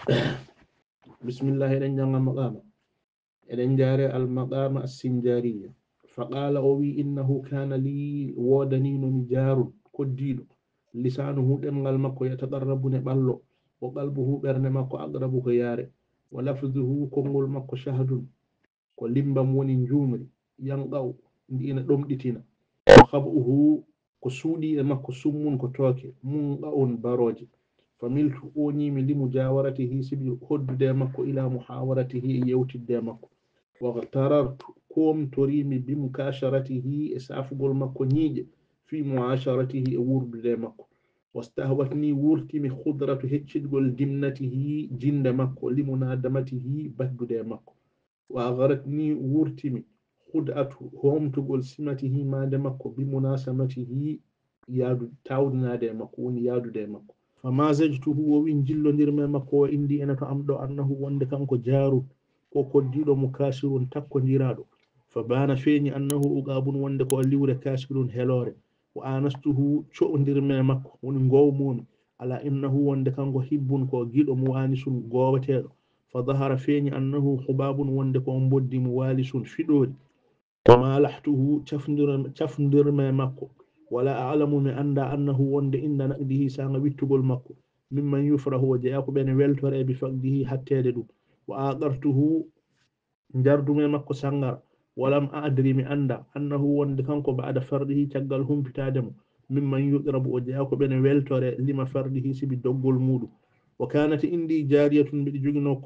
بسم الله إلين جنگ مقام إلين جاري المقام السنجارية. فقال أوي إنه كان لي ودنين نجار كديد لسانه دمغل مكو يتقرب نبالو وقلبه برن مكو أقرب خياري ولفظه كمول مكو شهد كلمبا موني جومري ينقو دينا دمدتنا وخبؤه كسودي مكو سمون كتوكي منقون باروجي فملت أونيمي لمجاورته سبي هد دامكو إلى محاورته يوتي دامكو واغتررت كوم تريمي بمكاشرته إسافقل مكو نيجي في معاشرته ورد دامكو واستهوتني ورتمي خضرة هتشدقل دمنته جند مكو لمنادمته بد دامكو وأغرتني ورتمي خدأته هم تقول سمته ما دمكو بمناسمته يادو تاودنا دامكو ونيادو دامكو فما زجته وين جلو نرمي مكو إندي أنا تعمدو أنه وند كانكو جارو وكديدو مكاسر تكو نيرادو فبان فيني أنه أقاب وند كو الليور كاسر هلوري وآنسته شو نرمي مكو ونغومون على إنه وند كانكو حبون كو جيدو موانس غوتيرو فظهر فيني أنه حباب وند كو مبدي موالس فيدوري وما لحته تفندر ما مكو ولا أعلم من أنه وند إن نقده سان ويتبول مكو ممن يفرح وجاءك بين weltor بفقده حتى يدو وآقرته جرد من مكو سانغر ولم أدري من أنه وند كانكو بعد فرده تقل هم بتادم ممن يقرب وجاءك بين weltor لما فرده سبي دقل مودو وكانت عندي جارية بجنو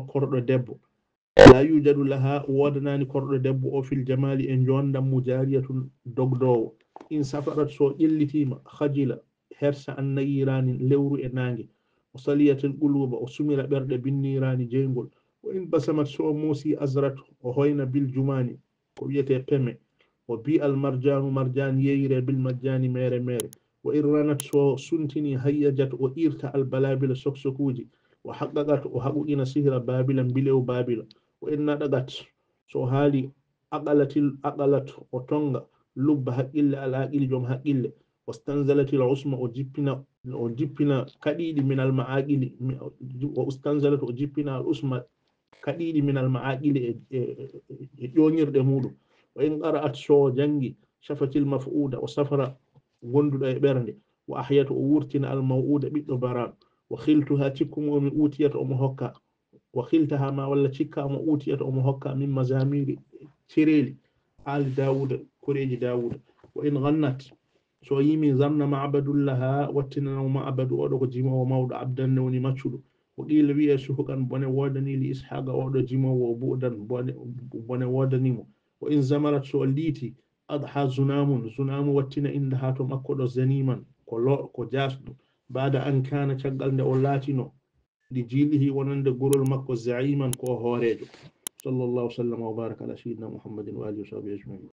كردو دبو لا يوجد لها ودناني كرد دبو في الجمال إن جوان دم جارية دقدو إن سفرت سو إلتيما خجلة هرس أن نيراني لورو إنانجي وصلية القلوب وسمر برد بالنيراني جينغول وإن بسمت سو موسي أزرت وهوين بالجماني وبيتي بمي وبي المرجان مرجان ييري بالمجان ميري ميري وإن رانت سو سنتني هيجت وإيرت البلابل سكسكوجي وحققت وحققنا سهر بابلا بلو بابلا وإن دغت سو هالي أقلت وتونغا لب حقل على حقل جم حقل واستنزلت العصمة وجبنا كديد من المعاقل واستنزلت وجبنا العصمة كديد من المعاقل يونير دمودو وإن قرأت سو جنجي شفت المفعودة وسفر غندو برندي وأحيت وورتنا الموعودة بالبران وخلتها تكم ومن أوتيت أمهوكا وخلتها ما ولا تشيكا ما أوتيت أمهوكا من مزامير تيريلي آل داود كوريج داود وإن غنت سو يمي زمن معبد لها واتنا معبد أودو جيما ومود عبدن وني ماتشلو وقيل بي سوكان بني ودني لإسحاق أودو جيما وبودن بني ودنيمو وإن زمرت سو ليتي أضحى زنام واتنا إن دهاتو مكودو زنيما كو جاسدو بعد أن كان شغال لأولاتينو لجيله ونند قرول مكو زعيما كو هوريجو صلى الله وسلم وبارك على سيدنا محمد وآله وصحبه أجمعين.